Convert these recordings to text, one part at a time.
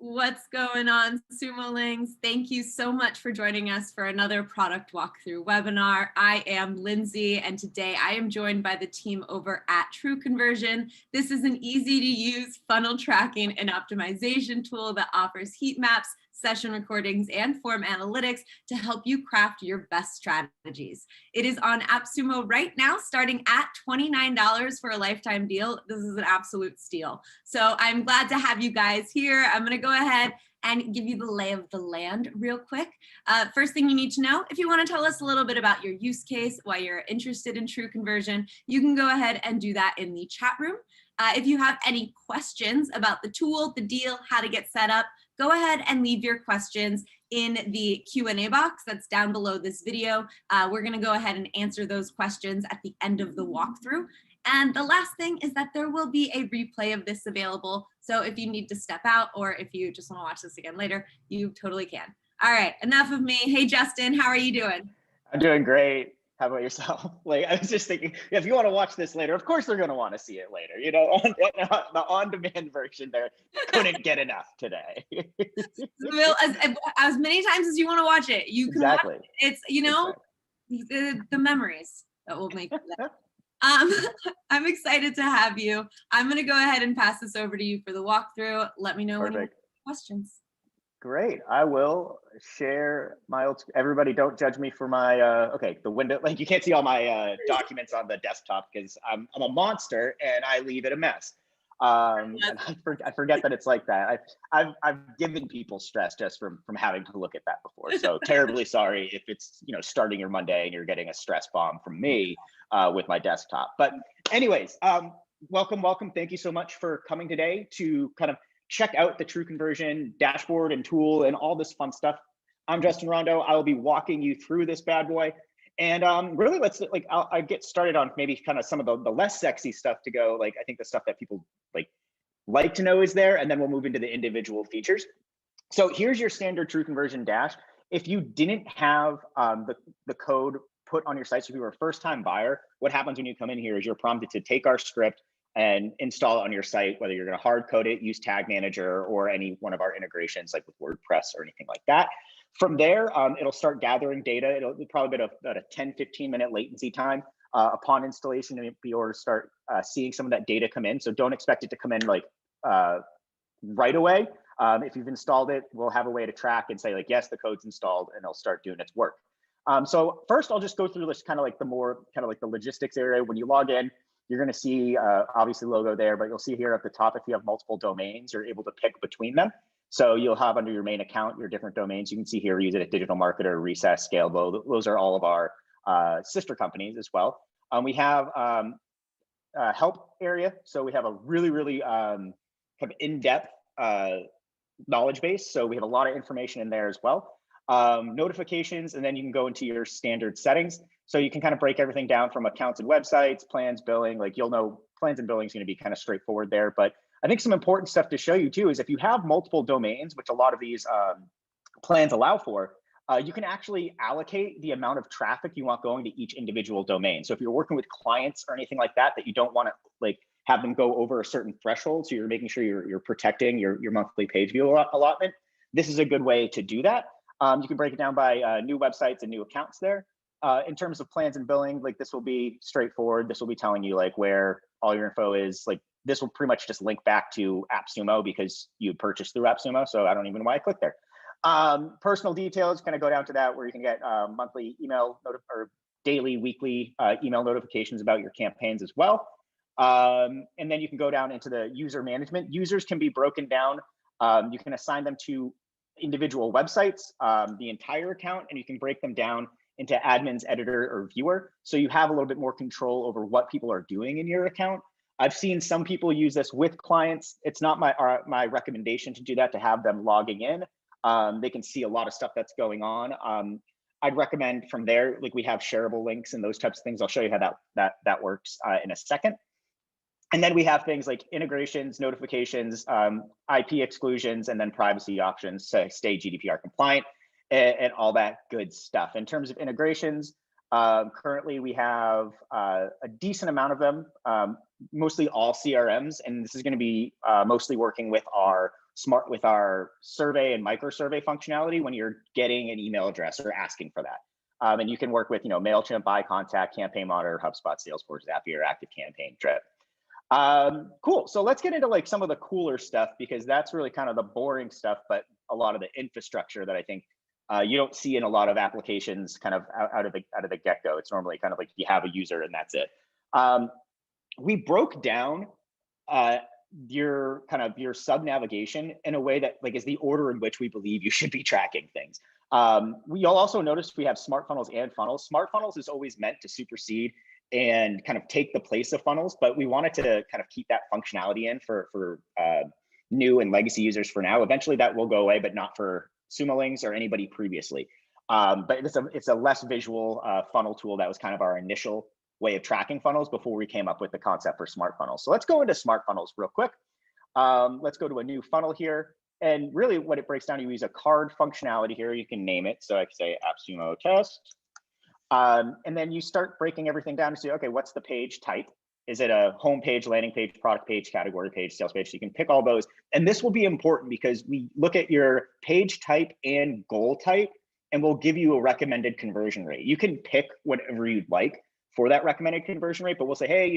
What's going on, Sumolings? Thank you so much for joining us for another product walkthrough webinar. I am Lindsay, and today I am joined by the team over at truconversion. This is an easy-to-use funnel tracking and optimization tool that offers heat maps, session recordings, and form analytics to help you craft your best strategies. It is on AppSumo right now, starting at $29 for a lifetime deal. This is an absolute steal. So I'm glad to have you guys here. I'm going to go ahead and give you the lay of the land real quick. First thing you need to know, if you want to tell us a little bit about your use case, why you're interested in truconversion, you can go ahead and do that in the chat room. If you have any questions about the tool, the deal, how to get set up, go ahead and leave your questions in the Q&A box that's down below this video. We're going to go ahead and answer those questions at the end of the walkthrough. And the last thing is that there will be a replay of this available. So if you need to step out or if you just want to watch this again later, you totally can. All right, enough of me. Hey, Justin, how are you doing? I'm doing great. How about yourself? Like, I was just thinking, if you want to watch this later, of course they're going to want to see it later. You know, the on-demand version there couldn't get enough today. Well, as many times as you want to watch it, you can watch it. It's, you know, the memories that will make that. I'm excited to have you. I'm going to go ahead and pass this over to you for the walkthrough. Let me know when you have questions. Great. I will share my old, everybody don't judge me for my, okay, the window, like you can't see all my documents on the desktop because I'm a monster and I leave it a mess. And I forget that it's like that. I've given people stress just from having to look at that before. So terribly sorry if it's, you know, starting your Monday and you're getting a stress bomb from me with my desktop. But anyways, welcome. Thank you so much for coming today to kind of check out the truconversion dashboard and tool and all this fun stuff. I'm Justin Rondo. I will be walking you through this bad boy. And really, I'll get started on maybe kind of some of the less sexy stuff to go. Like, I think the stuff that people like to know is there, and then we'll move into the individual features. So here's your standard truconversion dash. If you didn't have the code put on your site, so if you were a first-time buyer, what happens when you come in here is you're prompted to take our script and install it on your site, whether you're going to hard code it, use Tag Manager, or any one of our integrations like with WordPress or anything like that. From there, it'll start gathering data. It'll probably be about a 10-15 minute latency time upon installation to be able to start seeing some of that data come in. So don't expect it to come in like right away. If you've installed it, we'll have a way to track and say like, yes, the code's installed, and it'll start doing its work. So first, I'll just go through this kind of like the logistics area. When you log in, you're going to see obviously logo there, but you'll see here at the top, if you have multiple domains, you're able to pick between them. So you'll have under your main account, your different domains. You can see here, we use it at Digital Marketer, Recess, Scalable. Those are all of our sister companies as well. We have a help area. So we have a really kind of in-depth knowledge base. So we have a lot of information in there as well. Notifications, and then you can go into your standard settings. So you can kind of break everything down from accounts and websites, plans, billing. Like, you'll know plans and billing is going to be kind of straightforward there. But I think some important stuff to show you too is if you have multiple domains, which a lot of these plans allow for, you can actually allocate the amount of traffic you want going to each individual domain. So if you're working with clients or anything like that, that you don't want to like have them go over a certain threshold, so you're making sure you're protecting your monthly page view allotment, this is a good way to do that. You can break it down by new websites and new accounts there. In terms of plans and billing, like this will be straightforward. This will be telling you like where all your info is. Like, this will pretty much just link back to AppSumo because you purchased through AppSumo. So I don't even know why I clicked there. Personal details kind of go down to that, where you can get monthly email or daily, weekly email notifications about your campaigns as well. And then you can go down into the user management. Users can be broken down. You can assign them to individual websites, the entire account, and you can break them down into admins, editor, or viewer. So you have a little bit more control over what people are doing in your account. I've seen some people use this with clients. It's not my recommendation to do that, to have them logging in. They can see a lot of stuff that's going on. I'd recommend from there, like we have shareable links and those types of things. I'll show you how that works in a second. And then we have things like integrations, notifications, IP exclusions, and then privacy options to stay GDPR compliant and all that good stuff. In terms of integrations, currently we have a decent amount of them. mostly all CRMs, and this is going to be mostly working with our survey and micro survey functionality when you're getting an email address or asking for that. And you can work with, MailChimp, iContact, Campaign Monitor, HubSpot, Salesforce, Zapier, ActiveCampaign, Drip. Cool. So let's get into like some of the cooler stuff, because that's really kind of the boring stuff, but a lot of the infrastructure that I think you don't see in a lot of applications kind of out of the get-go. It's normally kind of like you have a user and that's it. We broke down your sub navigation in a way that like is the order in which we believe you should be tracking things. You'll also notice we have smart funnels and funnels. Smart funnels is always meant to supersede and kind of take the place of funnels, but we wanted to kind of keep that functionality in for new and legacy users for now. Eventually that will go away, but not for Sumolings or anybody previously. But it's a less visual funnel tool that was kind of our initial way of tracking funnels before we came up with the concept for smart funnels. So let's go into smart funnels real quick. Let's go to a new funnel here. And really what it breaks down, you use a card functionality here. You can name it. So I can say AppSumo test. And then you start breaking everything down to say, okay, what's the page type? Is it a home page, landing page, product page, category page, sales page? So you can pick all those. And this will be important because we look at your page type and goal type, and we'll give you a recommended conversion rate. You can pick whatever you'd like for that recommended conversion rate, but we'll say, hey,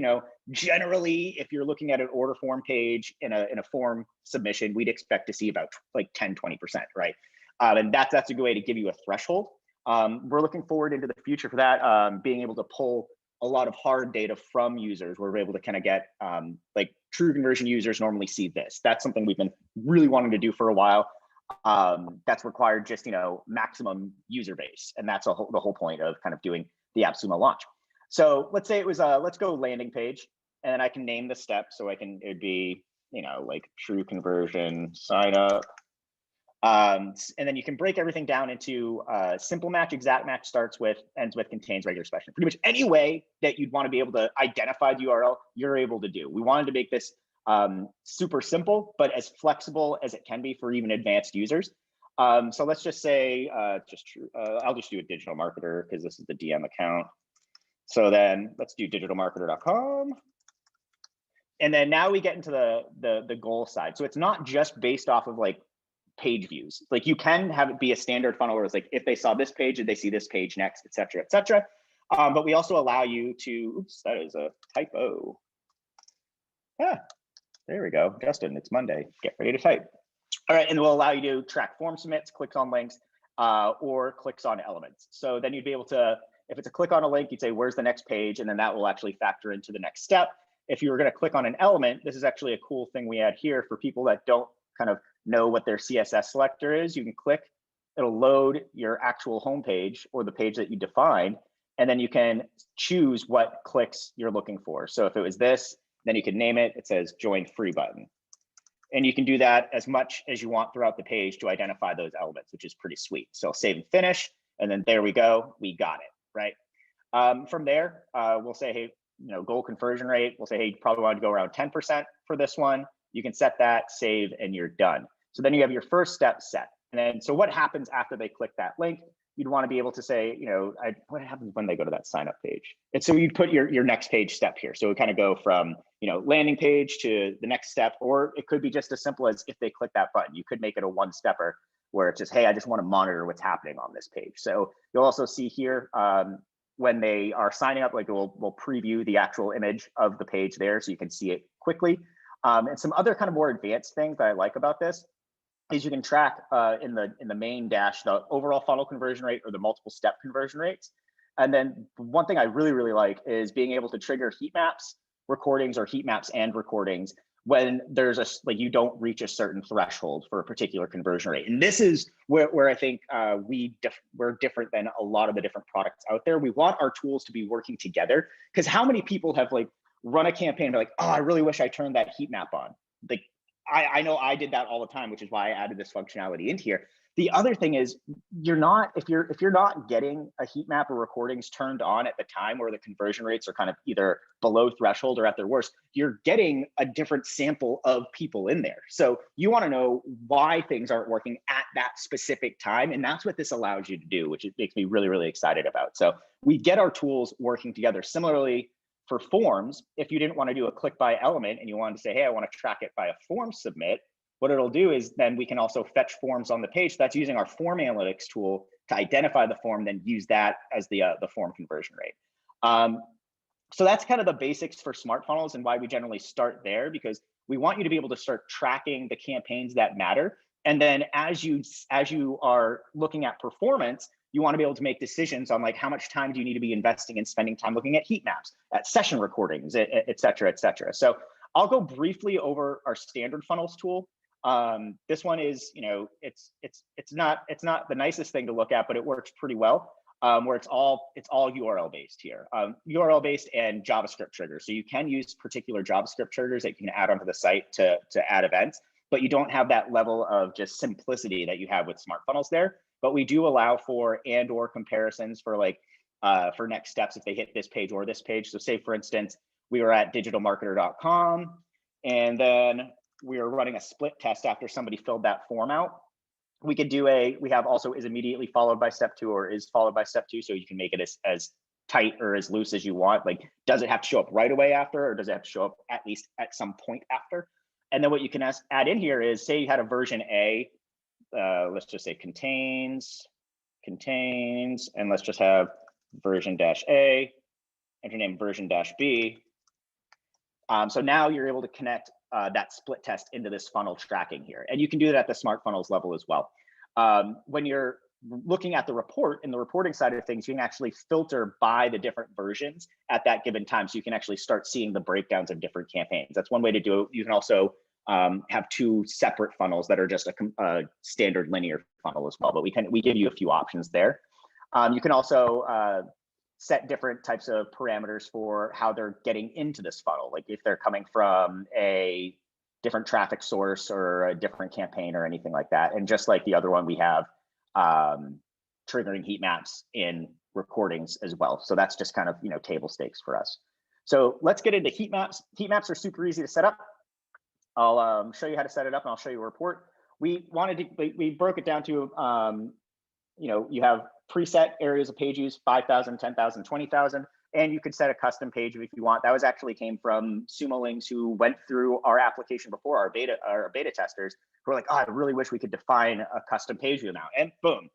generally, if you're looking at an order form page in a form submission, we'd expect to see about like 10, 20%, right? And that's a good way to give you a threshold. We're looking forward into the future for that, being able to pull a lot of hard data from users. We're able to kind of get like true conversion users normally see this. That's something we've been really wanting to do for a while. That's required just, maximum user base. And that's the whole point of kind of doing the AppSumo launch. So let's say it was, let's go landing page, and I can name the step. So it'd be, like true conversion sign up. And then you can break everything down into simple match, exact match, starts with, ends with, contains, regular special. Pretty much any way that you'd want to be able to identify the URL, you're able to do. We wanted to make this super simple, but as flexible as it can be for even advanced users. So let's just say, I'll just do a digital marketer because this is the DM account. So then let's do digitalmarketer.com. And then now we get into the goal side. So it's not just based off of like page views. Like you can have it be a standard funnel where it's like, if they saw this page, did they see this page next, et cetera, et cetera. But we also allow you to, oops, that is a typo. Yeah, there we go. Justin, it's Monday. Get ready to type. All right, and we'll allow you to track form submits, clicks on links, or clicks on elements. So then you'd be able to, if it's a click on a link, you'd say, where's the next page? And then that will actually factor into the next step. If you were going to click on an element, this is actually a cool thing we add here for people that don't kind of know what their CSS selector is. You can click, it'll load your actual homepage or the page that you define, and then you can choose what clicks you're looking for. So if it was this, then you can name it. It says join free button. And you can do that as much as you want throughout the page to identify those elements, which is pretty sweet. So save and finish, and then there we go, we got it, right? From there, we'll say, hey, goal conversion rate, we'll say, hey, you probably want to go around 10% for this one. You can set that, save, and you're done. So then you have your first step set. And then, so what happens after they click that link? You'd want to be able to say, what happens when they go to that sign up page? And so you'd put your next page step here. So we kind of go from, landing page to the next step, or it could be just as simple as if they click that button, you could make it a one stepper where it's just, hey, I just want to monitor what's happening on this page. So you'll also see here, when they are signing up, like we'll preview the actual image of the page there so you can see it quickly. And some other kind of more advanced things that I like about this is you can track in the main dash the overall funnel conversion rate or the multiple step conversion rates. And then one thing I really, really like is being able to trigger heat maps, recordings, or heat maps and recordings when there's you don't reach a certain threshold for a particular conversion rate. And this is where I think we're different than a lot of the different products out there. We want our tools to be working together, because how many people have run a campaign and be like, oh, I really wish I turned that heat map on. Like, I know I did that all the time, which is why I added this functionality into here. The other thing is if you're not getting a heat map or recordings turned on at the time where the conversion rates are kind of either below threshold or at their worst, you're getting a different sample of people in there. So you want to know why things aren't working at that specific time. And that's what this allows you to do, which it makes me really, really excited about. So we get our tools working together. Similarly, for forms, if you didn't want to do a click by element and you wanted to say, hey, I want to track it by a form submit, what it'll do is then we can also fetch forms on the page. So that's using our form analytics tool to identify the form, then use that as the form conversion rate. So that's kind of the basics for smart funnels and why we generally start there, because we want you to be able to start tracking the campaigns that matter. And then as you are looking at performance, you want to be able to make decisions on like how much time do you need to be investing in spending time looking at heat maps, at session recordings, et cetera, et cetera. So I'll go briefly over our standard funnels tool. This one is, it's not the nicest thing to look at, but it works pretty well. Where it's all URL based here, URL based and JavaScript triggers. So you can use particular JavaScript triggers that you can add onto the site to add events, but you don't have that level of just simplicity that you have with smart funnels there. But we do allow for and/or comparisons for like for next steps if they hit this page or this page. So say for instance, we were at digitalmarketer.com and then we were running a split test after somebody filled that form out. We could do we have also is immediately followed by step 2 or is followed by step 2. So you can make it as tight or as loose as you want. Like, does it have to show up right away after, or does it have to show up at least at some point after? And then what you can add in here is, say you had a version A, let's just say contains, and let's just have version -A, enter name version -B. So now you're able to connect that split test into this funnel tracking here. And you can do that at the smart funnels level as well. When you're looking at the report, in the reporting side of things, you can actually filter by the different versions at that given time. So you can actually start seeing the breakdowns of different campaigns. That's one way to do it. You can also have 2 separate funnels that are just a standard linear funnel as well, but we give you a few options there. You can also set different types of parameters for how they're getting into this funnel. Like if they're coming from a different traffic source or a different campaign or anything like that. And just like the other one, we have triggering heat maps in recordings as well. So that's just kind of, table stakes for us. So let's get into heat maps. Heat maps are super easy to set up. I'll show you how to set it up and I'll show you a report. We broke it down to, you have preset areas of page use, 5,000, 10,000, 20,000, and you could set a custom page if you want. That was actually came from Sumo Links, who went through our application before, our beta testers, who were like, oh, I really wish we could define a custom page view now. And boom,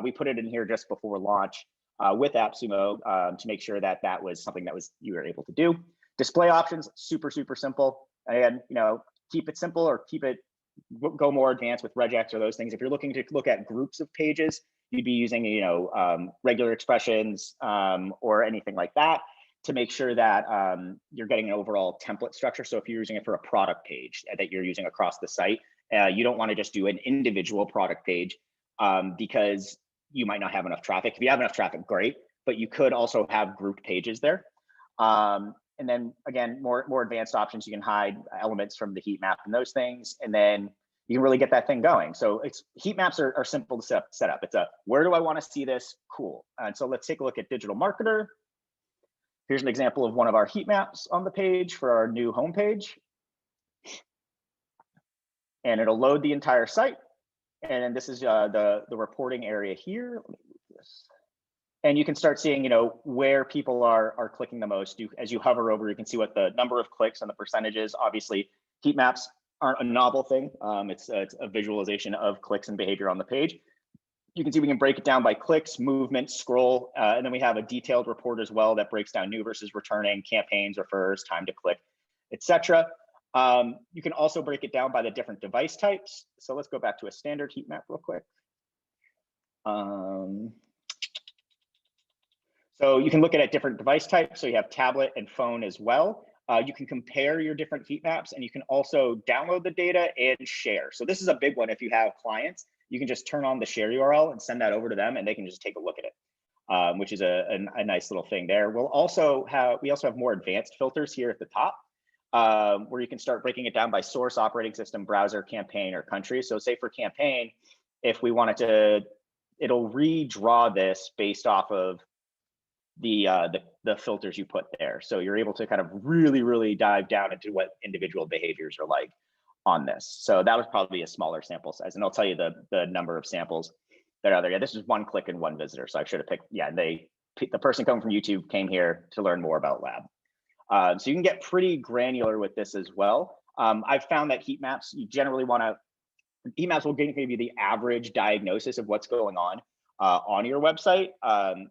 we put it in here just before launch with AppSumo to make sure that that was something that you were able to do. Display options, super, super simple. And, keep it simple or go more advanced with regex or those things. If you're looking to look at groups of pages, you'd be using, regular expressions or anything like that to make sure that you're getting an overall template structure. So if you're using it for a product page that you're using across the site, you don't want to just do an individual product page because you might not have enough traffic. If you have enough traffic, great, but you could also have grouped pages there. And then again, more advanced options, you can hide elements from the heat map and those things. And then you can really get that thing going. So heat maps are simple to set up. It's where do I want to see this? Cool. And so let's take a look at Digital Marketer. Here's an example of one of our heat maps on the page for our new homepage. And it'll load the entire site. And then this is the reporting area here. Let me move this. And you can start seeing, where people are clicking the most. As you hover over, you can see what the number of clicks and the percentages. Obviously, heat maps aren't a novel thing. It's a visualization of clicks and behavior on the page. You can see we can break it down by clicks, movement, scroll, and then we have a detailed report as well that breaks down new versus returning, campaigns, refers, time to click, etc. You can also break it down by the different device types. So let's go back to a standard heat map real quick. So you can look at it different device types. So you have tablet and phone as well. You can compare your different heat maps, and you can also download the data and share. So this is a big one. If you have clients, you can just turn on the share URL and send that over to them, and they can just take a look at it, which is a nice little thing there. We also have more advanced filters here at the top, where you can start breaking it down by source, operating system, browser, campaign, or country. So say for campaign, if we wanted to, it'll redraw this based off of the filters you put there. So you're able to kind of really dive down into what individual behaviors are like on this. So that was probably a smaller sample size. And I'll tell you the number of samples that are there. Yeah, this is 1 click and 1 visitor. So I should have picked, the person coming from YouTube came here to learn more about lab. So you can get pretty granular with this as well. I've found that heat maps, you generally want to, heat maps will give you the average diagnosis of what's going on your website.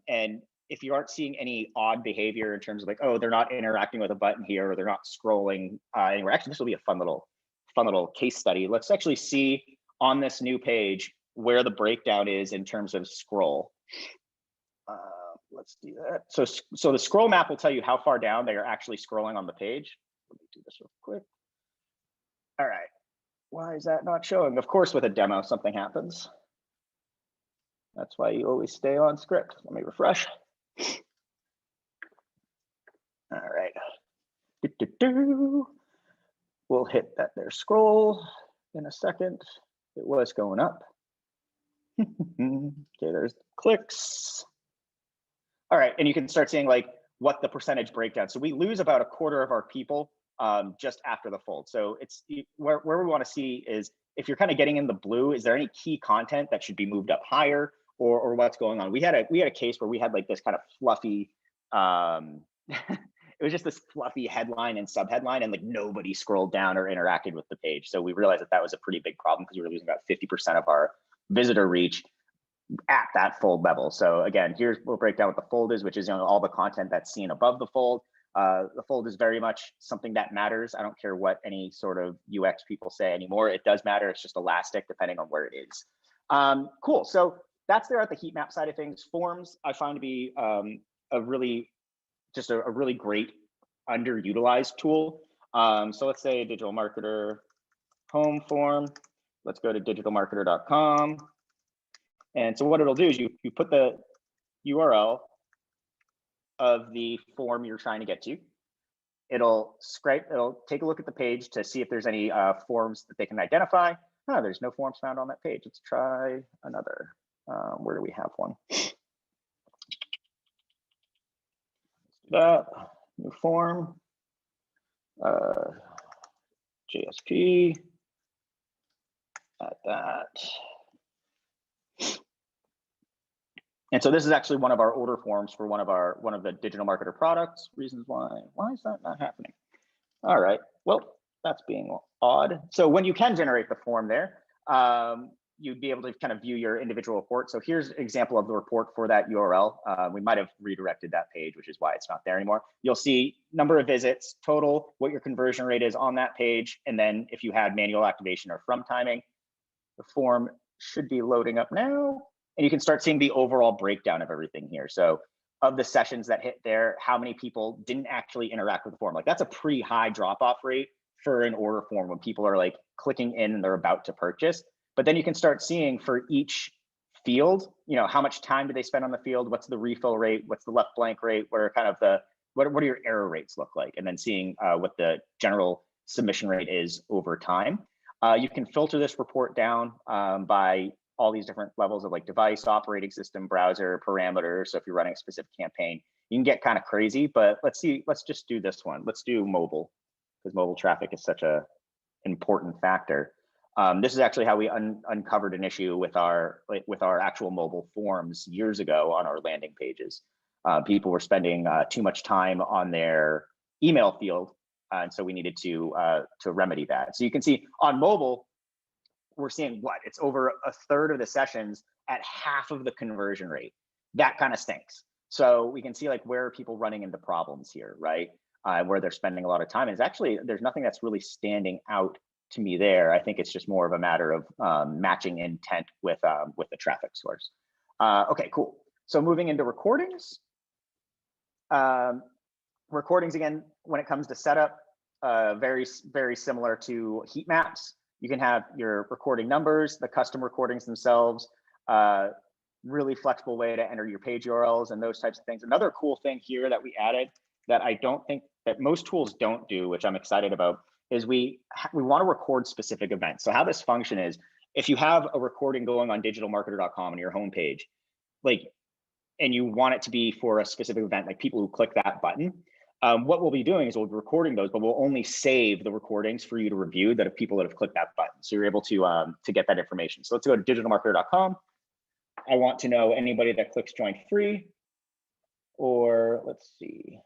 And if you aren't seeing any odd behavior in terms of like, oh, they're not interacting with a button here, or they're not scrolling anywhere. Actually, this will be a fun little case study. Let's actually see on this new page where the breakdown is in terms of scroll. Let's do that. So the scroll map will tell you how far down they are actually scrolling on the page. Let me do this real quick. All right. Why is that not showing? Of course, with a demo, something happens. That's why you always stay on script. Let me refresh. All right. We'll hit that there scroll in a second. It was going up. Okay, there's clicks. All right, and you can start seeing like what the percentage breakdown. So we lose about a quarter of our people just after the fold. So it's where we want to see is if you're kind of getting in the blue, is there any key content that should be moved up higher, or what's going on? We had a case where we had like this kind of fluffy, it was just this fluffy headline and subheadline, and like nobody scrolled down or interacted with the page. So we realized that was a pretty big problem because we were losing about 50% of our visitor reach at that fold level. So again, we'll break down what the fold is, which is all the content that's seen above the fold. The fold is very much something that matters. I don't care what any sort of UX people say anymore. It does matter. It's just elastic depending on where it is. Cool. So that's there at the heat map side of things. Forms I find to be a really great underutilized tool. So let's say digital marketer home form. Let's go to digitalmarketer.com. And so what it'll do is you put the URL of the form you're trying to get to. It'll take a look at the page to see if there's any forms that they can identify. Oh, there's no forms found on that page. Let's try another. Where do we have one? Let's do that. New form. JSP. Add that. And so this is actually one of our order forms for one of the digital marketer products. Reasons why is that not happening? All right, well, that's being odd. So when you can generate the form there, you'd be able to kind of view your individual report. So here's an example of the report for that URL. We might have redirected that page, which is why it's not there anymore. You'll see number of visits, total, what your conversion rate is on that page, and then if you had manual activation or from timing. The form should be loading up now. And you can start seeing the overall breakdown of everything here. So of the sessions that hit there, how many people didn't actually interact with the form? Like that's a pretty high drop-off rate for an order form when people are like clicking in and they're about to purchase. But then you can start seeing for each field, how much time do they spend on the field? What's the refill rate? What's the left blank rate? What are kind of what do your error rates look like? And then seeing what the general submission rate is over time. You can filter this report down by all these different levels of like device, operating system, browser, parameters. So if you're running a specific campaign, you can get kind of crazy, but let's just do this one. Let's do mobile, because mobile traffic is such a important factor. This is actually how we uncovered an issue with our actual mobile forms years ago on our landing pages. People were spending too much time on their email field, and so we needed to remedy that. So you can see on mobile, we're seeing it's over a third of the sessions at half of the conversion rate. That kind of stinks. So we can see like where are people running into problems here, right? Where they're spending a lot of time. And it's actually, there's nothing that's really standing out to me there. I think it's just more of a matter of matching intent with the traffic source. Okay, cool. So moving into recordings. Recordings, again, when it comes to setup, very, very similar to heat maps. You can have your recording numbers, the custom recordings themselves, really flexible way to enter your page URLs and those types of things. Another cool thing here that we added that I don't think that most tools don't do, which I'm excited about, is we want to record specific events. So how this function is, if you have a recording going on digitalmarketer.com on your homepage, and you want it to be for a specific event, like people who click that button, what we'll be doing is we'll be recording those, but we'll only save the recordings for you to review that of people that have clicked that button. So you're able to get that information. So let's go to digitalmarketer.com. I want to know anybody that clicks join free, or let's see,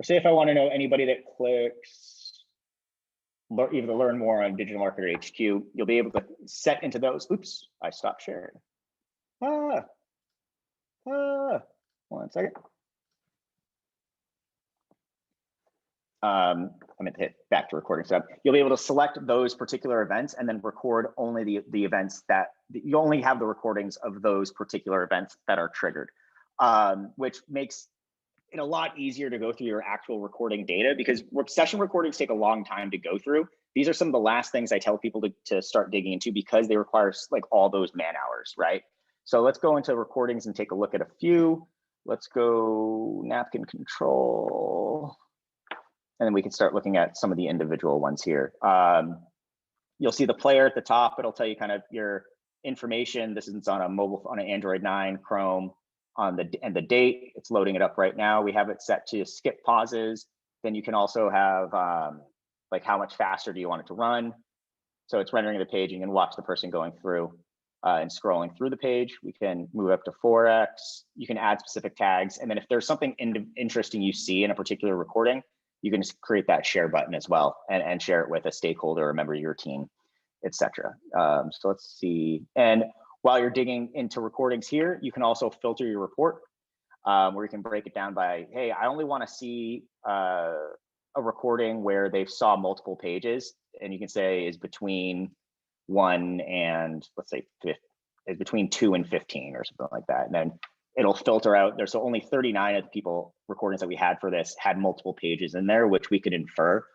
say if I want to know anybody that clicks either learn more on Digital Marketer HQ, you'll be able to set into those. Oops, I stopped sharing. 1 second. I meant to hit back to recording step. You'll be able to select those particular events and then record only the events that you only have the recordings of those particular events that are triggered, which makes it a lot easier to go through your actual recording data, because session recordings take a long time to go through. These are some of the last things I tell people to start digging into, because they require like all those man hours, right? So let's go into recordings and take a look at a few. Let's go napkin control. And then we can start looking at some of the individual ones here. You'll see the player at the top. It'll tell you kind of your information. This is on a mobile, on an Android 9, Chrome, and the date. It's loading it up right now. We have it set to skip pauses. Then you can also have like how much faster do you want it to run. So it's rendering the page. You can watch the person going through and scrolling through the page. We can move up to 4x. You can add specific tags. And then if there's something interesting you see in a particular recording, you can just create that share button as well and share it with a stakeholder or a member of your team, etc. So let's see. And while you're digging into recordings here, you can also filter your report where you can break it down by, hey, I only want to see a recording where they've saw multiple pages, and you can say is between 1 and, let's say, is between 2 and 15 or something like that. And then it'll filter out there. So only 39 of the people recordings that we had for this had multiple pages in there, which we could infer.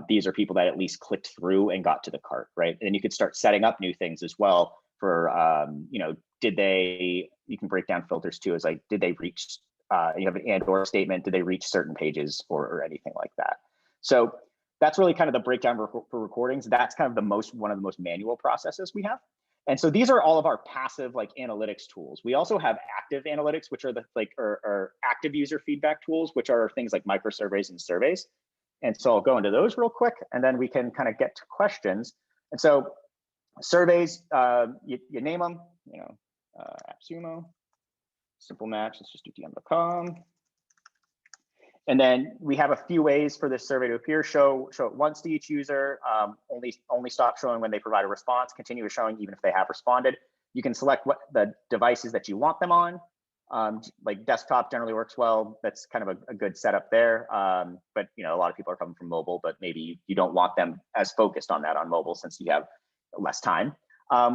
These are people that at least clicked through and got to the cart, right? And then you could start setting up new things as well for, you know, you can break down filters too, as like, did they reach, you have an and/or statement, did they reach certain pages or anything like that? So that's really kind of the breakdown for recordings. That's kind of one of the most manual processes we have. And so these are all of our passive like analytics tools. We also have active analytics, which are the or active user feedback tools, which are things like microsurveys and surveys. And so I'll go into those real quick, and then we can kind of get to questions. And so surveys, you name them, you know, AppSumo, simple match, let's just do dm.com. And then we have a few ways for this survey to appear. Show it once to each user, only stop showing when they provide a response, continue showing even if they have responded. You can select what the devices that you want them on. Like desktop generally works well. That's kind of a good setup there. But you know, a lot of people are coming from mobile, but maybe you don't want them as focused on that on mobile since you have less time.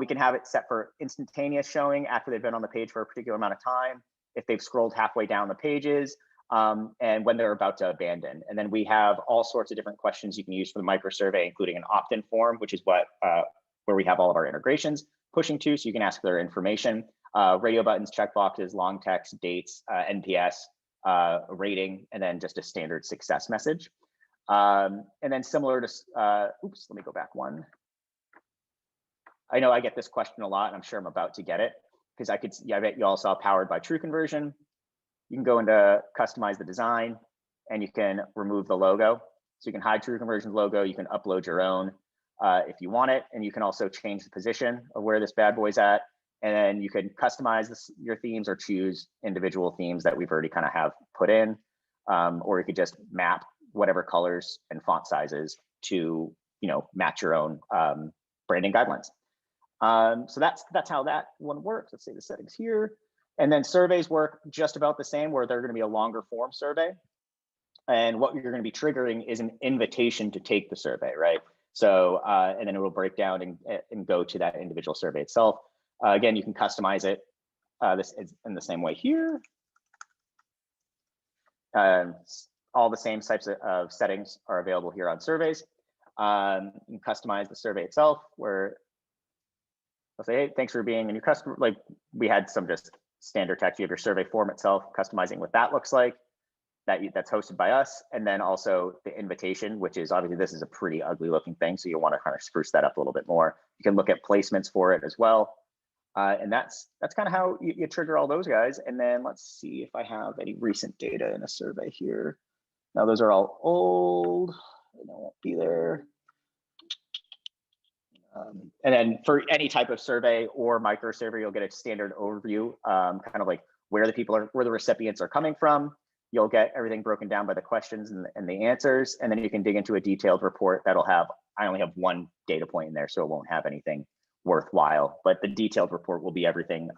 We can have it set for instantaneous showing after they've been on the page for a particular amount of time, if they've scrolled halfway down the pages, and when they're about to abandon. And then we have all sorts of different questions you can use for the micro survey, including an opt-in form, which is where we have all of our integrations pushing to, so you can ask for their information, radio buttons, checkboxes, long text, dates, NPS, rating, and then just a standard success message. And then similar to, oops, let me go back one. I know I get this question a lot, and I'm sure I'm about to get it, because I bet you all saw powered by truconversion. You can go into customize the design, and you can remove the logo. So you can hide truconversion's logo. You can upload your own if you want it, and you can also change the position of where this bad boy's at. And then you can customize your themes or choose individual themes that we've already kind of have put in, or you could just map whatever colors and font sizes to, you know, match your own branding guidelines. So that's how that one works. Let's say the settings here. And then surveys work just about the same, where they're going to be a longer form survey. And what you're going to be triggering is an invitation to take the survey, right? So, and then it will break down and go to that individual survey itself. Again, you can customize it. This is in the same way here. All the same types of settings are available here on surveys. You can customize the survey itself, where I'll say, hey, thanks for being in your customer. Like we had some just standard text. You have your survey form itself, customizing what that looks like. That's hosted by us. And then also the invitation, which is obviously this is a pretty ugly looking thing. So you'll want to kind of spruce that up a little bit more. You can look at placements for it as well. And that's kind of how you trigger all those guys. And then let's see if I have any recent data in a survey here. Now those are all old, they won't be there. And then for any type of survey or micro survey, you'll get a standard overview, kind of like where the recipients are coming from. you'll get everything broken down by the questions and the answers. And then you can dig into a detailed report that'll have, I only have one data point in there, so it won't have anything worthwhile, but the detailed report will be everything,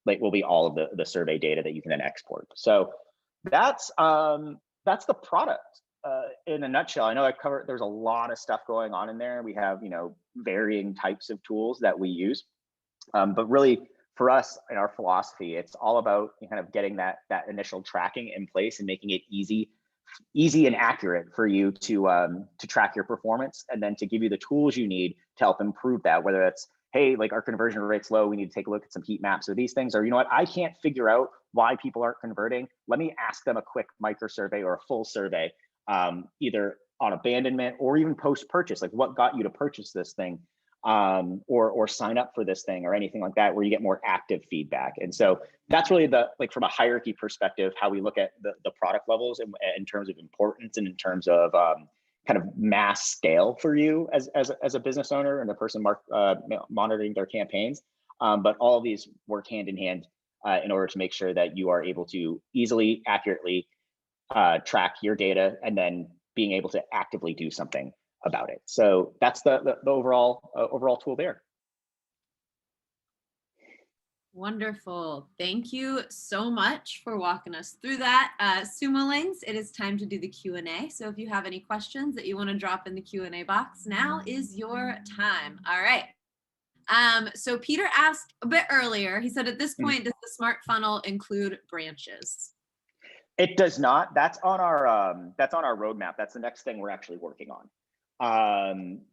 like will be all of the survey data that you can then export. So that's the product in a nutshell. I know I covered, there's a lot of stuff going on in there. We have, you know, varying types of tools that we use. But really for us in our philosophy, it's all about kind of getting that initial tracking in place and making it easy and accurate for you to track your performance, and then to give you the tools you need to help improve that, whether it's, hey, like our conversion rate's low, we need to take a look at some heat maps or these things, or you know what, I can't figure out why people aren't converting. Let me ask them a quick micro survey or a full survey, either on abandonment or even post-purchase, like what got you to purchase this thing, or sign up for this thing or anything like that, where you get more active feedback. And so that's really the, like from a hierarchy perspective, how we look at the product levels in terms of importance and in terms of kind of mass scale for you as a business owner and a person monitoring their campaigns. But all of these work hand in hand in order to make sure that you are able to easily, accurately track your data and then being able to actively do something about it. So that's the overall tool there. Wonderful. Thank you so much for walking us through that. Sumolings, it is time to do the Q&A. So if you have any questions that you want to drop in the Q&A box, now is your time. All right. So Peter asked a bit earlier, he said, at this point, does the smart funnel include branches? It does not. That's on our roadmap. That's the next thing we're actually working on.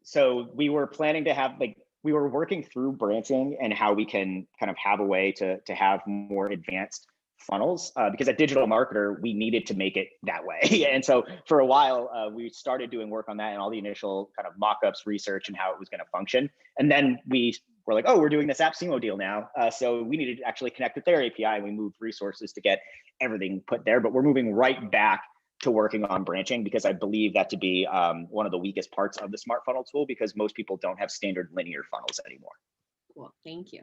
So we were planning to have, like, we were working through branching and how we can kind of have a way to have more advanced funnels, because at Digital Marketer, we needed to make it that way. And so for a while, we started doing work on that and all the initial kind of mock-ups, research, and how it was going to function. And then we were like, oh, we're doing this AppSumo deal now. So we needed to actually connect with their API, and we moved resources to get everything put there. But we're moving right back to working on branching, because I believe that to be one of the weakest parts of the Smart Funnel tool, because most people don't have standard linear funnels anymore. Cool, thank you.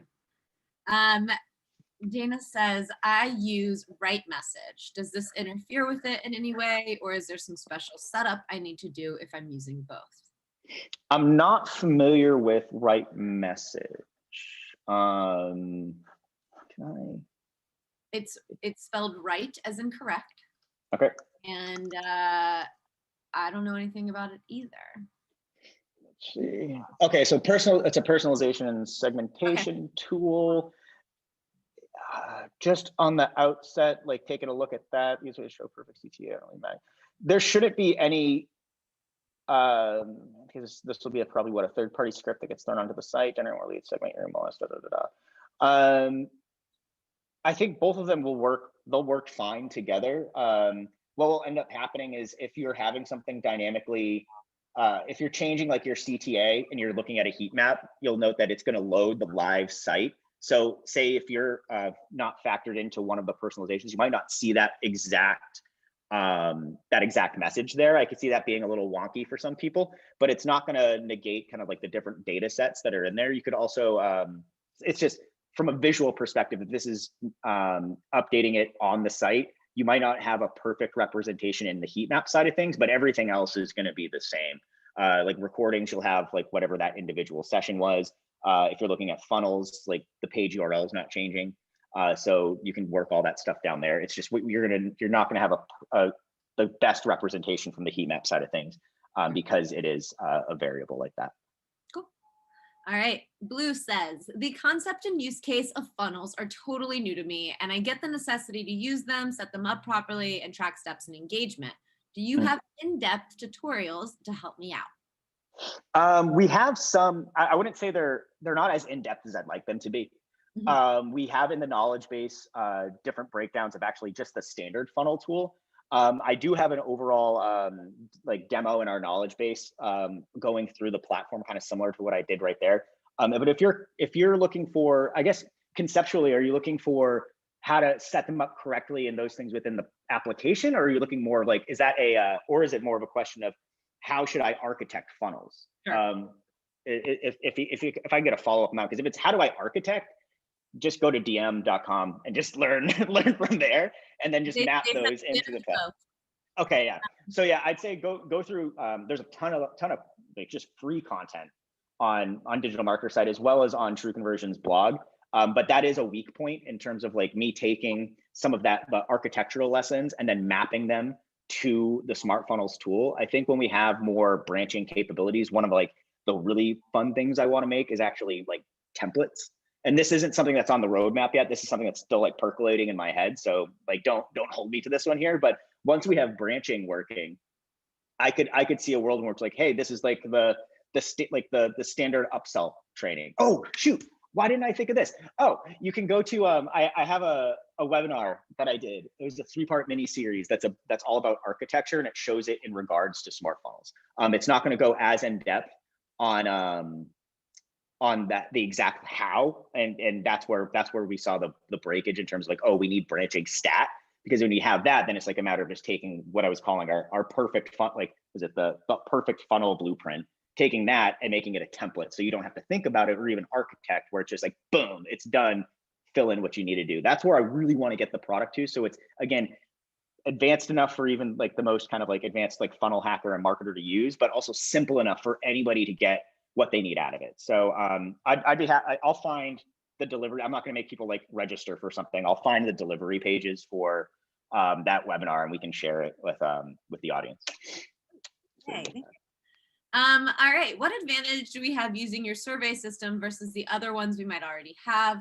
Dana says, I use write message. Does this interfere with it in any way, or is there some special setup I need to do if I'm using both? I'm not familiar with write message. It's spelled right as in correct. Okay. And I don't know anything about it either. Let's see. Okay, so it's a personalization and segmentation tool. Just on the outset, like taking a look at that, usually show perfect CTA. There shouldn't be any, because this will be probably a third-party script that gets thrown onto the site, generate more leads, segment your MLS, I think both of them will work. They'll work fine together. What will end up happening is if you're having something dynamically, if you're changing like your CTA and you're looking at a heat map, you'll note that it's going to load the live site. So say if you're not factored into one of the personalizations, you might not see that exact message there. I could see that being a little wonky for some people, but it's not going to negate kind of like the different data sets that are in there. You could also, it's just from a visual perspective, if this is updating it on the site, you might not have a perfect representation in the heat map side of things, but everything else is going to be the same. Like recordings, you'll have like whatever that individual session was. If you're looking at funnels, like the page URL is not changing. So you can work all that stuff down there. It's just you're not gonna have the best representation from the heat map side of things, because it is a variable like that. Cool. All right. Blue says, the concept and use case of funnels are totally new to me, and I get the necessity to use them, set them up properly, and track steps and engagement. Do you have in-depth tutorials to help me out? We have some. I wouldn't say they're not as in-depth as I'd like them to be. We have in the knowledge base different breakdowns of actually just the standard funnel tool. I do have an overall like demo in our knowledge base going through the platform, kind of similar to what I did right there. But if you're looking for, I guess conceptually, are you looking for how to set them up correctly and those things within the application, or are you looking more of like, is that or is it more of a question of how should I architect funnels? Sure. If I can get a follow-up now, because if it's how do I architect, just go to dm.com and just learn learn from there, and then just They map sent those me into the pet. info. Okay, yeah. So yeah, I'd say go through. There's a ton of like just free content on digital marketer site as well as on truconversion's blog. But that is a weak point in terms of like me taking some of the architectural lessons and then mapping them to the Smart Funnels tool. I think when we have more branching capabilities, one of like the really fun things I want to make is actually like templates. And this isn't something that's on the roadmap yet. This is something that's still like percolating in my head. So like don't hold me to this one here. But once we have branching working, I could see a world where it's like, hey, this is like the standard upsell training. Oh shoot, why didn't I think of this? Oh, you can go to I have a webinar that I did. It was a 3-part mini series that's all about architecture, and it shows it in regards to Smart Funnels. It's not going to go as in depth on that the exact how, and that's where we saw the breakage in terms of like, oh, we need branching stat. Because when you have that, then it's like a matter of just taking what I was calling our perfect fun, like, was it the perfect funnel blueprint, taking that and making it a template. So you don't have to think about it or even architect, where it's just like, boom, it's done, fill in what you need to do. That's where I really want to get the product to. So it's, again, advanced enough for even like the most kind of like advanced like funnel hacker and marketer to use, but also simple enough for anybody to get what they need out of it. So I'll find the delivery. I'm not going to make people like register for something. I'll find the delivery pages for that webinar, and we can share it with the audience. Okay. All right. What advantage do we have using your survey system versus the other ones we might already have?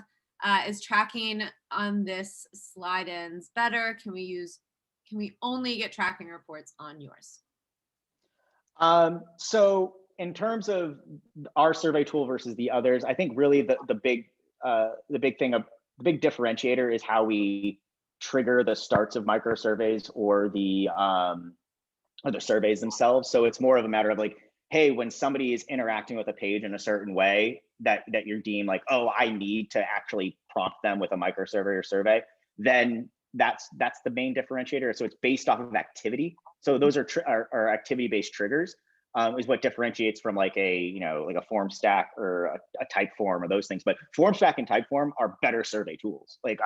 Is tracking on this slide-ins better? Can we only get tracking reports on yours? So in terms of our survey tool versus the others, I think really the big differentiator is how we trigger the starts of micro surveys or the surveys themselves. So it's more of a matter of like, hey, when somebody is interacting with a page in a certain way that you're deemed like, oh, I need to actually prompt them with a micro survey or survey, then that's the main differentiator. So it's based off of activity. So those are activity-based triggers. Is what differentiates from like a form stack or a type form or those things. But form stack and type form are better survey tools. Like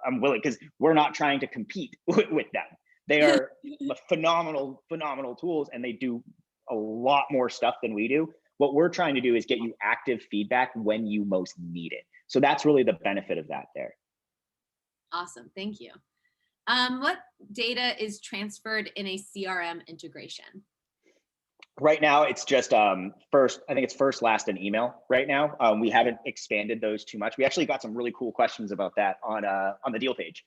I'm willing, because we're not trying to compete with them. They are phenomenal tools, and they do a lot more stuff than we do. What we're trying to do is get you active feedback when you most need it. So that's really the benefit of that there. Awesome, thank you. What data is transferred in a CRM integration? Right now, it's just first, last, and email right now. We haven't expanded those too much. We actually got some really cool questions about that on the deal page,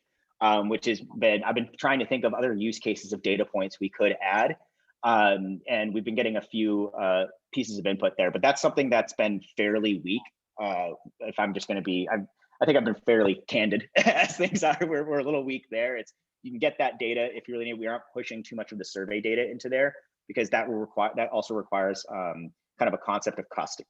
which has been, I've been trying to think of other use cases of data points we could add. And we've been getting a few pieces of input there, but that's something that's been fairly weak. If I'm just going to be, I think I've been fairly candid as things are. We're a little weak there. You can get that data if you really need. We aren't pushing too much of the survey data into there, because that also requires kind of a concept of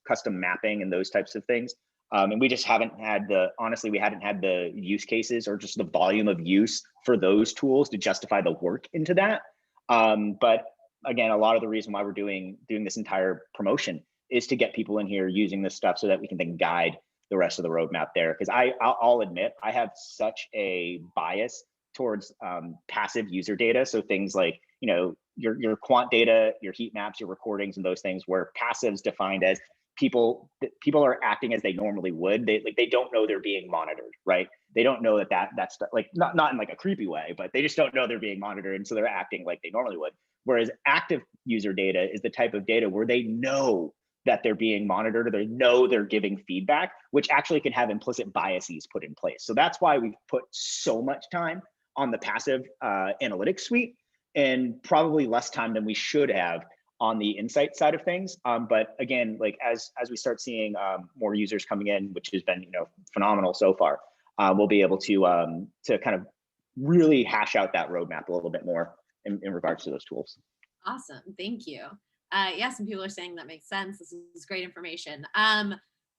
custom mapping and those types of things. And we just haven't had we hadn't had the use cases or just the volume of use for those tools to justify the work into that. But again, a lot of the reason why we're doing this entire promotion is to get people in here using this stuff so that we can then guide the rest of the roadmap there. Because I'll admit, I have such a bias towards passive user data. So things like, your quant data, your heat maps, your recordings, and those things, where passives defined as people are acting as they normally would. They don't know they're being monitored, right? They don't know that's like not in like a creepy way, but they just don't know they're being monitored, and so they're acting like they normally would. Whereas active user data is the type of data where they know that they're being monitored, or they know they're giving feedback, which actually can have implicit biases put in place. So that's why we've put so much time on the passive analytics suite, and probably less time than we should have on the insight side of things. But again, like as we start seeing more users coming in, which has been phenomenal so far, we'll be able to kind of really hash out that roadmap a little bit more in regards to those tools. Awesome, thank you. Yeah, some people are saying that makes sense. This is great information.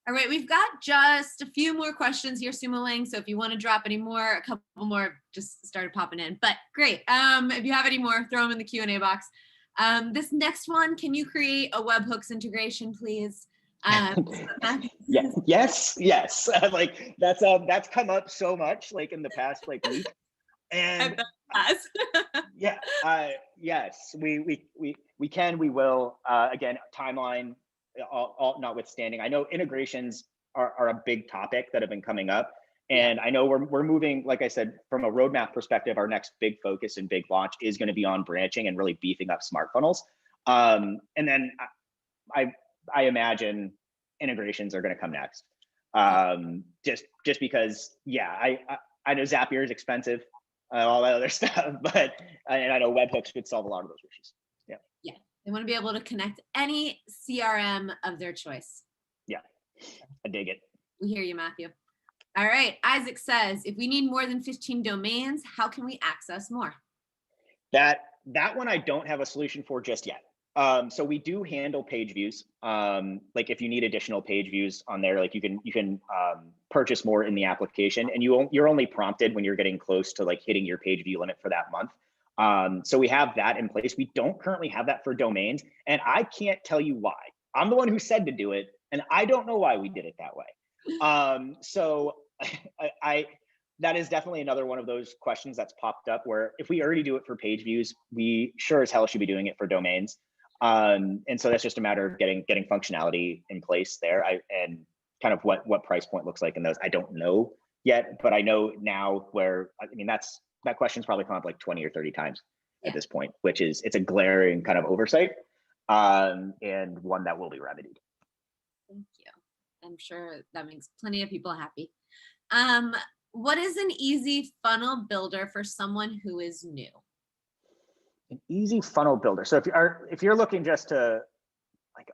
All right, we've got just a few more questions here, Sumo-Ling. So if you want to drop any more, a couple more just started popping in. But great. If you have any more, throw them in the Q&A box. This next one, can you create a webhooks integration, please? Yeah, yes. Like that's come up so much like in the past like week. And yeah, yes, we will. Again, timeline, all notwithstanding. I know integrations are a big topic that have been coming up, and I know we're moving. Like I said, from a roadmap perspective, our next big focus and big launch is going to be on branching and really beefing up smart funnels. And then I imagine integrations are going to come next. Just because, yeah, I know Zapier is expensive. All that other stuff, but and I know webhooks could solve a lot of those issues. Yeah, they want to be able to connect any CRM of their choice. Yeah, I dig it. We hear you, Matthew. All right, Isaac says, if we need more than 15 domains, how can we access more? That one I don't have a solution for just yet. So we do handle page views. Like if you need additional page views on there, like you can purchase more in the application, and you're only prompted when you're getting close to like hitting your page view limit for that month. So we have that in place. We don't currently have that for domains, and I can't tell you why. I'm the one who said to do it, and I don't know why we did it that way. So that is definitely another one of those questions that's popped up where if we already do it for page views, we sure as hell should be doing it for domains. And so that's just a matter of getting functionality in place there. And kind of what price point looks like in those, I don't know yet, but I know now where, I mean, that question's probably come up like 20 or 30 times at this point, which is, it's a glaring kind of oversight, and one that will be remedied. Thank you. I'm sure that makes plenty of people happy. What is an easy funnel builder for someone who is new? An easy funnel builder. So if you're looking just to like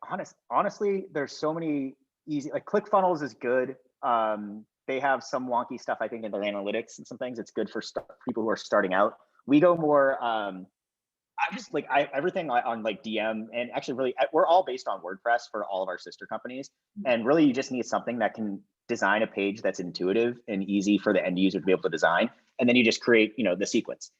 honestly, there's so many easy, like ClickFunnels is good. They have some wonky stuff I think in their analytics and some things. It's good for people who are starting out. We go more. I just like everything on like DM, and actually really we're all based on WordPress for all of our sister companies, and really you just need something that can design a page that's intuitive and easy for the end user to be able to design, and then you just create the sequence.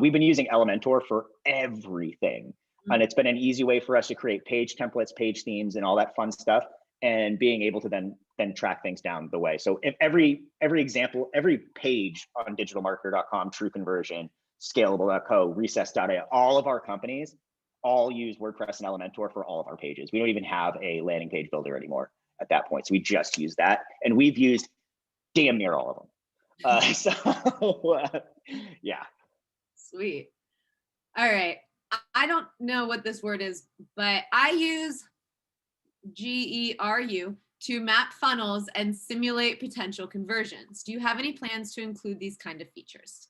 We've been using Elementor for everything, and it's been an easy way for us to create page templates, page themes, and all that fun stuff, and being able to then track things down the way. So if every example, every page on digitalmarketer.com, truconversion, scalable.co, recess.ai, all of our companies all use WordPress and Elementor for all of our pages. We don't even have a landing page builder anymore at that point. So we just use that, and we've used damn near all of them. Yeah. Sweet. All right. I don't know what this word is, but I use GERU to map funnels and simulate potential conversions. Do you have any plans to include these kind of features?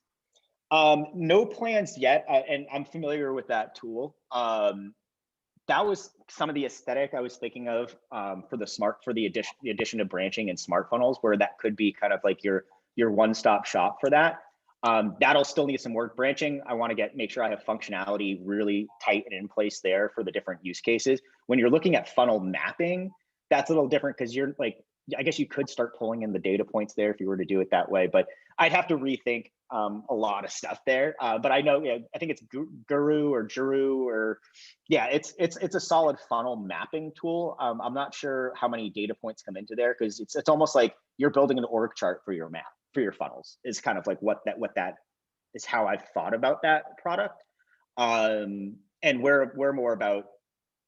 No plans yet, and I'm familiar with that tool. That was some of the aesthetic I was thinking of for the addition of branching and smart funnels, where that could be kind of like your one-stop shop for that. That'll still need some work. Branching, I want to make sure I have functionality really tight and in place there for the different use cases. When you're looking at funnel mapping, that's a little different because you're like, I guess you could start pulling in the data points there if you were to do it that way, but I'd have to rethink a lot of stuff there. But I know, I think it's Guru or yeah, it's a solid funnel mapping tool. I'm not sure how many data points come into there because it's almost like you're building an org chart for your map, for your funnels, is kind of like what that is, how I've thought about that product. And we're more about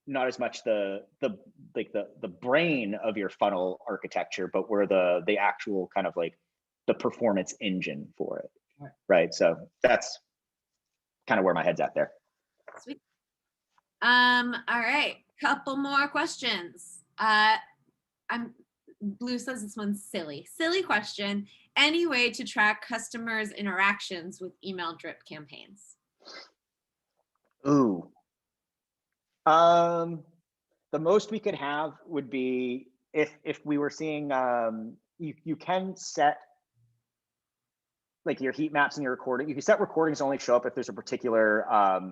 not as much the brain of your funnel architecture, but we're the actual kind of like the performance engine for it. Right. So that's kind of where my head's at there. Sweet. All right. Couple more questions. Blue says this one's silly. Silly question. Any way to track customers' interactions with email drip campaigns? Ooh. The most we could have would be if we were seeing you can set like your heat maps and your recording. You can set recordings only show up if there's a particular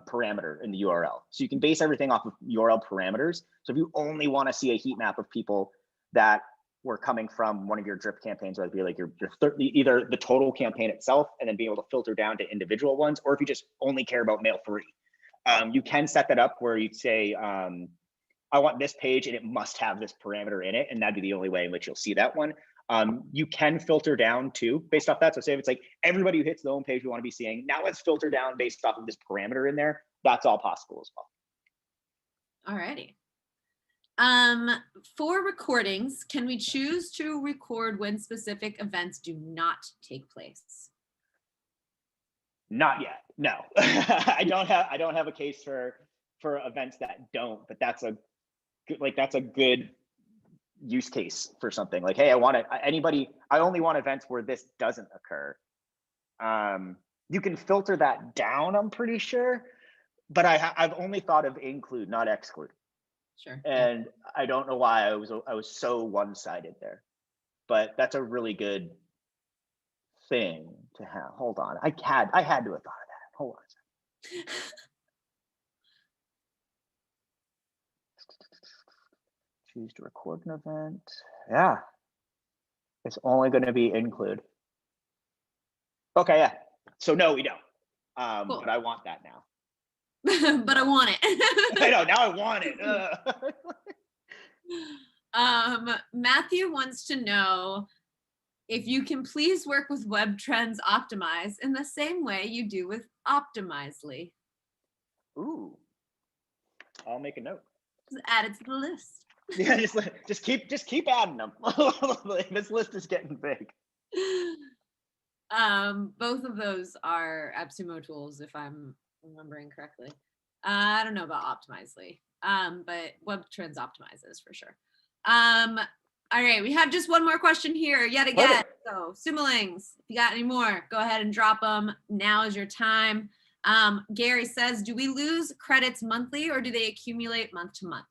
parameter in the URL. So you can base everything off of URL parameters. So if you only want to see a heat map of people that were coming from one of your drip campaigns, whether it be like your either the total campaign itself and then being able to filter down to individual ones, or if you just only care about mail free, you can set that up where you'd say I want this page and it must have this parameter in it, and that'd be the only way in which you'll see that one. You can filter down too based off that. So say if it's like everybody who hits the home page we want to be seeing, now let's filter down based off of this parameter in there. That's all possible as well. Alrighty. For recordings, can we choose to record when specific events do not take place? Not yet. No. I don't have a case for events that don't, but that's a good use case for something. Like, hey, I only want events where this doesn't occur. You can filter that down, I'm pretty sure, but I've only thought of include, not exclude. Sure. And I don't know why I was so one-sided there, but that's a really good thing to have. Hold on, I had to have thought of that. Hold on a second. Choose to record an event. Yeah, it's only going to be include. Okay, yeah. So no, we don't. Cool. But I want that now. But I want it. I know, now I want it. Matthew wants to know if you can please work with Web Trends Optimize in the same way you do with Optimizely. Ooh, I'll make a note. Just add it to the list. Yeah, just keep adding them. This list is getting big. Both of those are AppSumo tools, if I'm remembering correctly. I don't know about Optimizely, but Web Trends Optimizes for sure. All right, we have just one more question here yet again. Perfect. So Sumolings, if you got any more, go ahead and drop them. Now is your time. Gary says, do we lose credits monthly or do they accumulate month to month?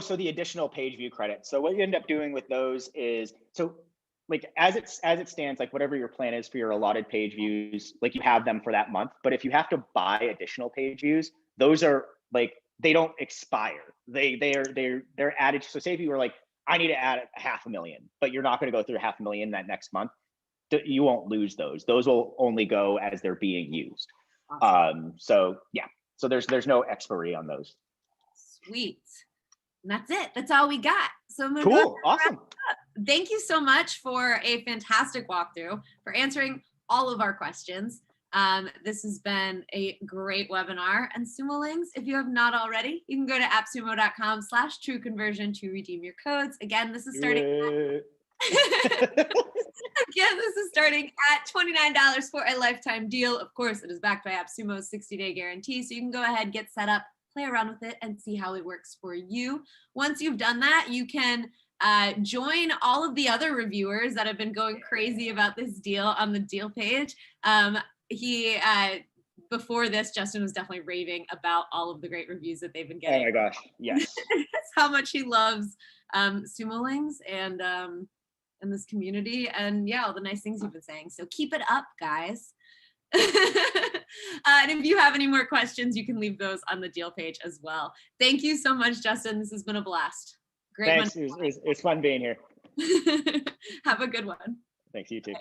So the additional page view credits. So what you end up doing with those is, so like as it stands, like whatever your plan is for your allotted page views, like you have them for that month. But if you have to buy additional page views, those are like, they don't expire. They're added. So say if you were like, I need to add 500,000, but you're not going to go through 500,000 that next month, you won't lose those. Those will only go as they're being used. Awesome. So yeah, so there's no expiry on those. Sweet. And that's it. That's all we got. So I'm gonna cool. Awesome. Thank you so much for a fantastic walkthrough, for answering all of our questions. This has been a great webinar. And Sumolings, if you have not already, you can go to appsumo.com/truconversion to redeem your codes. Again, this is starting Again, this is starting at $29 for a lifetime deal. Of course, it is backed by AppSumo's 60-day guarantee. So you can go ahead, get set up, play around with it, and see how it works for you. Once you've done that, you can join all of the other reviewers that have been going crazy about this deal on the deal page. Before this, Justin was definitely raving about all of the great reviews that they've been getting. Oh my gosh, yes. That's how much he loves Sumolings and this community, and yeah, all the nice things you've been saying. So keep it up, guys. And if you have any more questions, you can leave those on the deal page as well. Thank you so much, Justin. This has been a blast. Great. Thanks. It's fun being here. Have a good one. Thanks, you too.